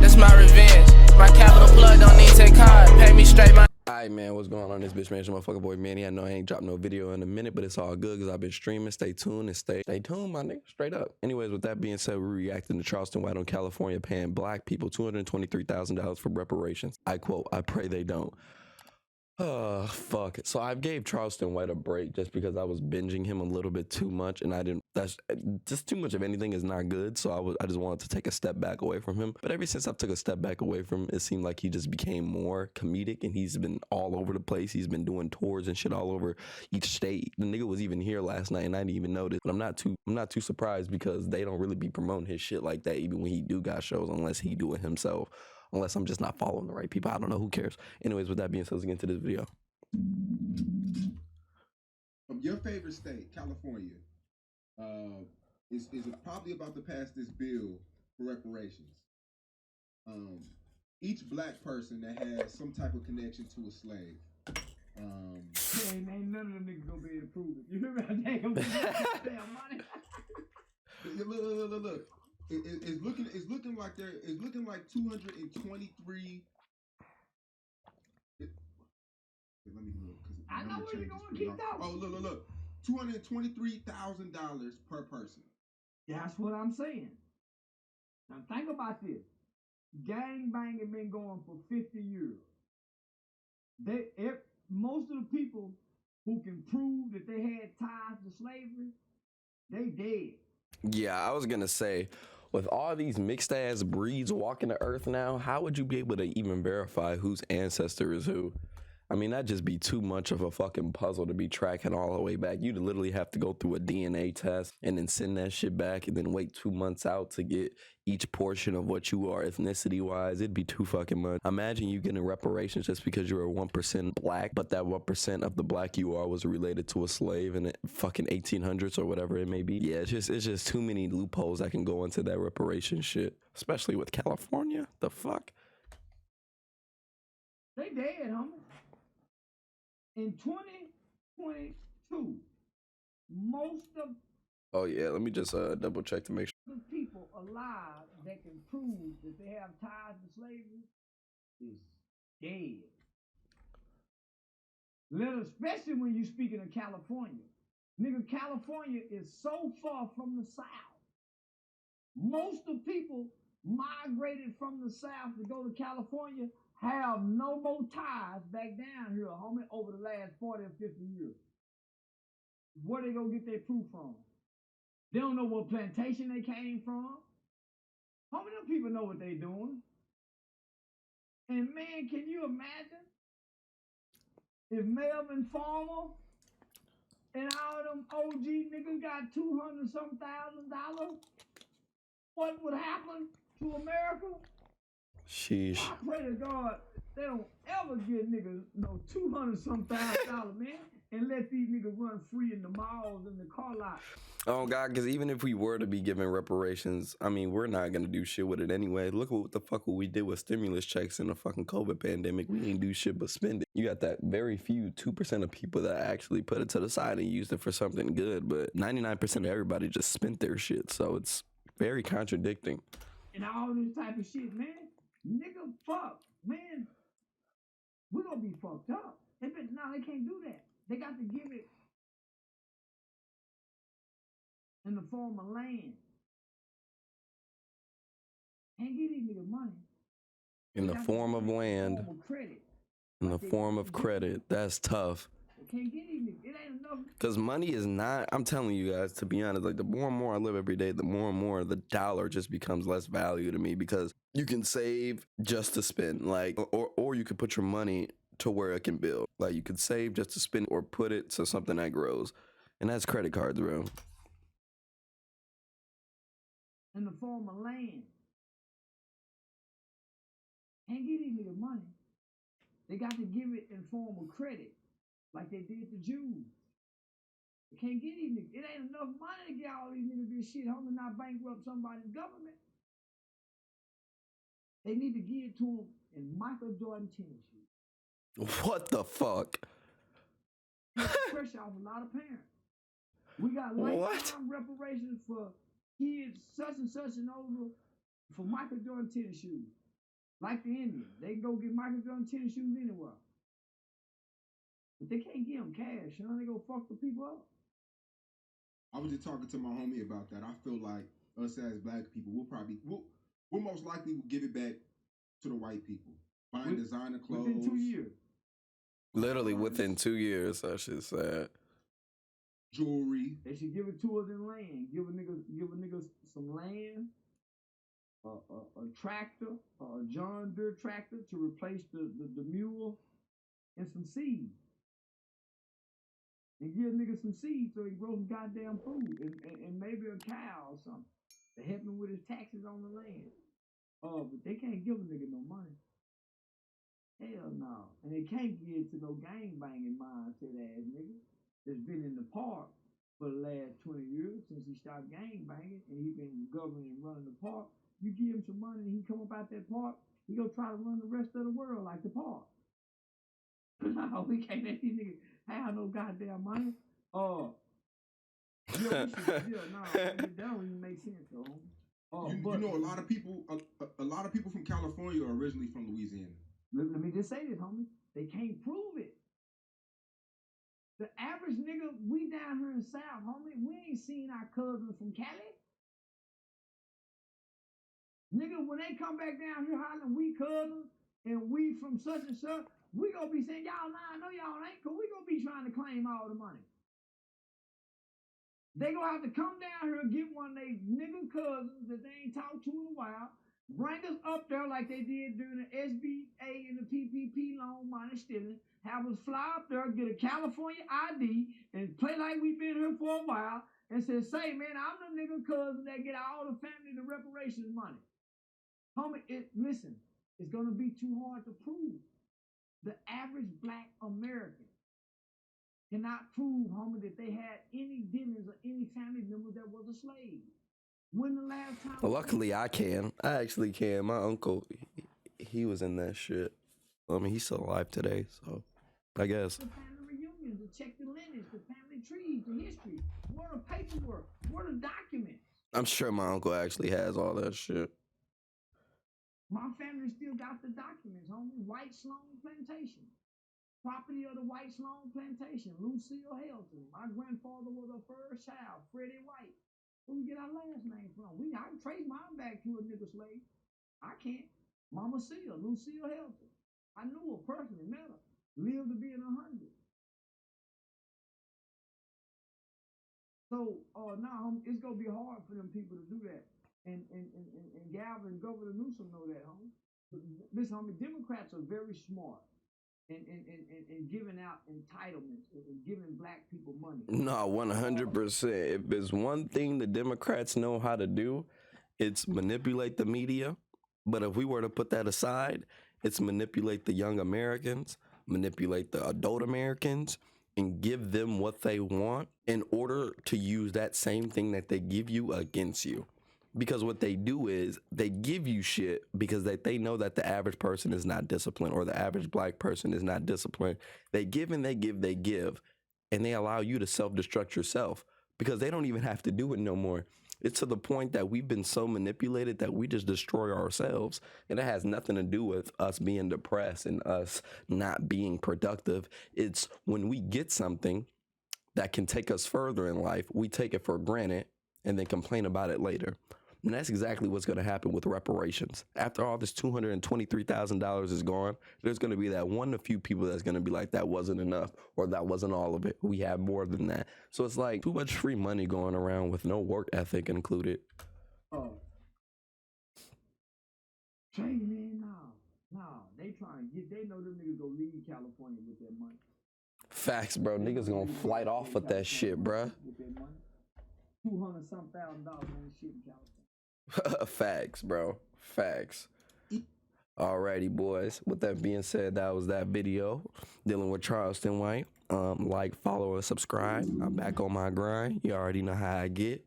that's my revenge. My capital plug don't need take card, pay me straight my. Alright, man, what's going on? This bitch, man, it's your motherfucking boy Manny. I know I ain't dropped no video in a minute, but it's all good because I've been streaming. Stay tuned and stay tuned, my nigga. Straight up. Anyways, with that being said, we're reacting to Charleston White on California paying black people $223,000 for reparations. I quote, I pray they don't. Oh, fuck. So I gave Charleston White a break just because I was binging him a little bit too much, and I didn't. That's just too much of anything is not good. So I just wanted to take a step back away from him. But ever since I took a step back away from him, it seemed like he just became more comedic, and he's been all over the place. He's been doing tours and shit all over each state. The nigga was even here last night, and I didn't even notice. But I'm not too surprised because they don't really be promoting his shit like that, even when he do got shows, unless he do it himself. Unless I'm just not following the right people. I don't know. Who cares? Anyways, with that being said, let's get into this video. From your favorite state, California, is probably about to pass this bill for reparations. Each black person that has some type of connection to a slave. Ain't none of them niggas gonna be able to prove it. You hear me? They ain't gonna be able to damn money. Look. It's looking like 223. Let me look. I know where you're going. Keep going. Oh, look. $223,000 per person. That's what I'm saying. Now think about this. Gang banging been going for 50 years. Most of the people who can prove that they had ties to slavery, they dead. Yeah, I was gonna say, with all these mixed ass breeds walking the earth now, how would you be able to even verify whose ancestor is who? I mean, that'd just be too much of a fucking puzzle to be tracking all the way back. You'd literally have to go through a DNA test and then send that shit back and then wait 2 months out to get each portion of what you are ethnicity wise. It'd be too fucking much. Imagine you getting reparations just because you're a 1% black, but that 1% of the black you are was related to a slave in the fucking 1800s or whatever it may be. Yeah, it's just too many loopholes that can go into that reparation shit, especially with California. The fuck? They dead, homie. In 2022, most of oh yeah, let me just double check to make sure. the people alive that can prove that they have ties to slavery is dead. Especially when you're speaking of California. Nigga, California is so far from the South. Most of people migrated from the South to go to California have no more ties back down here, homie, over the last 40 or 50 years. Where they gonna get their proof from? They don't know what plantation they came from. Homie, them people know what they doing. And man, can you imagine if Melvin Farmer and all them OG niggas got $200,000? What would happen to America? Sheesh. I pray to God they don't ever get niggas no $200,000, man, and let these niggas run free in the malls and the car lot. Oh God, because even if we were to be given reparations, I mean, we're not gonna do shit with it anyway. Look what the fuck we did with stimulus checks in the fucking COVID pandemic. We didn't do shit but spend it. You got that very few 2% of people that actually put it to the side and used it for something good, but 99% of everybody just spent their shit. So it's very contradicting. And all this type of shit, man. Nigga, fuck, man. We gonna be fucked up. They can't do that. They got to give it in the form of land. Can't get these niggas money. In the form of land. In the form of credit. That's tough. They can't get these niggas. It ain't enough. Because money is not, I'm telling you guys, to be honest, like the more and more I live every day, the more and more the dollar just becomes less value to me because you can save just to spend, like, or you could put your money to where it can build. Like you could save just to spend or put it to something that grows. And that's credit cards, bro. In the form of land. Can't get these niggas money. They got to give it in form of credit, like they did the Jews. They can't get these niggas. It ain't enough money to get all these niggas this shit, homie, not bankrupt somebody's government. They need to give it to them in Michael Jordan tennis shoes. What the fuck? Pressure off a lot of parents. We got lifetime reparations for kids such and older for Michael Jordan tennis shoes. Like the Indians. They can go get Michael Jordan tennis shoes anywhere. But they can't give them cash, you know? They go fuck the people up. I was just talking to my homie about that. I feel like us as black people, we'll most likely give it back to the white people. Buying designer clothes. Within 2 years. Literally within 2 years, that shit's sad. Jewelry. They should give it to us in land. Give a nigga some land, a tractor, a John Deere tractor to replace the mule, and some seed. And give a nigga some seed so he grows some goddamn food, and maybe a cow or something to help him with his taxes on the land. But they can't give a nigga no money. Hell no. And they can't give it to no gang-banging mindset ass nigga that's been in the park for the last 20 years since he started gang-banging and he been governing and running the park. You give him some money and he come up out that park, he gonna try to run the rest of the world like the park. No, we can't let these niggas have no goddamn money. That don't even make sense, though. You know, a lot of people from California are originally from Louisiana. Let me just say this, homie. They can't prove it. The average nigga, we down here in the South, homie, we ain't seen our cousins from Cali. Nigga, when they come back down here hollering we cousins and we from such and such, we gonna be saying, y'all lying, no y'all ain't, cause we gonna be trying to claim all the money. They gonna have to come down here and get one of they nigga cousins that they ain't talked to in a while, bring us up there like they did during the SBA and the PPP loan money stealing, have us fly up there, get a California ID, and play like we been here for a while, and say, man, I'm the nigga cousin that get all the family the reparations money. Homie, listen, it's gonna be too hard to prove. The average black American cannot prove, homie, that they had any dealings or any family member that was a slave. When the last time? Well, luckily, I can. I actually can. My uncle, he was in that shit. I mean, he's still alive today, so I guess. The family reunions, to check the lineage, the family trees, the history, what are paperwork, what are documents? I'm sure my uncle actually has all that shit. My family still got the documents, homie. White Sloan Plantation. Property of the White Sloan Plantation. Lucille Helton. My grandfather was her first child, Freddie White. Where we get our last name from? I can trace mine back to a nigga slave. I can't. Mama Seal, Lucille Helton. I knew her personally, met her. Lived to be in 100. So, now it's gonna be hard for them people to do that. And Galvin and Governor Newsom know that, homie. Listen, homie, Democrats are very smart in giving out entitlements and giving black people money. No, 100%. If there's one thing the Democrats know how to do, it's manipulate the media. But if we were to put that aside, it's manipulate the young Americans, manipulate the adult Americans, and give them what they want in order to use that same thing that they give you against you. Because what they do is they give you shit because they know that the average person is not disciplined or the average black person is not disciplined. They give and they give, and they allow you to self-destruct yourself because they don't even have to do it no more. It's to the point that we've been so manipulated that we just destroy ourselves. And it has nothing to do with us being depressed and us not being productive. It's when we get something that can take us further in life, we take it for granted and then complain about it later. And that's exactly what's going to happen with reparations. After all this $223,000 is gone, there's going to be that one to few people that's going to be like, that wasn't enough, or that wasn't all of it. We have more than that. So it's like too much free money going around with no work ethic included. Trey, man, no. They trying to they know them niggas go leave California with their money. Facts, bro. Niggas gonna flight off with that shit, bro. With their money. $200-some thousand on shit in California. Facts, bro. Facts. Alrighty, boys. With that being said, that was that video dealing with Charleston White. Like, follow, and subscribe. I'm back on my grind. You already know how I get.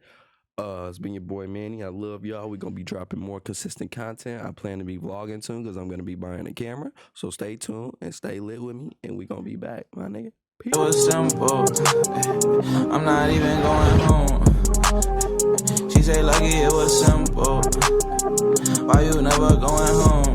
It's been your boy Manny. I love y'all. We're gonna be dropping more consistent content. I plan to be vlogging soon because I'm gonna be buying a camera. So stay tuned and stay lit with me, and we're gonna be back, my nigga. Peace. It was simple. I'm not even going home. She say, Lucki, it was simple. Why you never going home?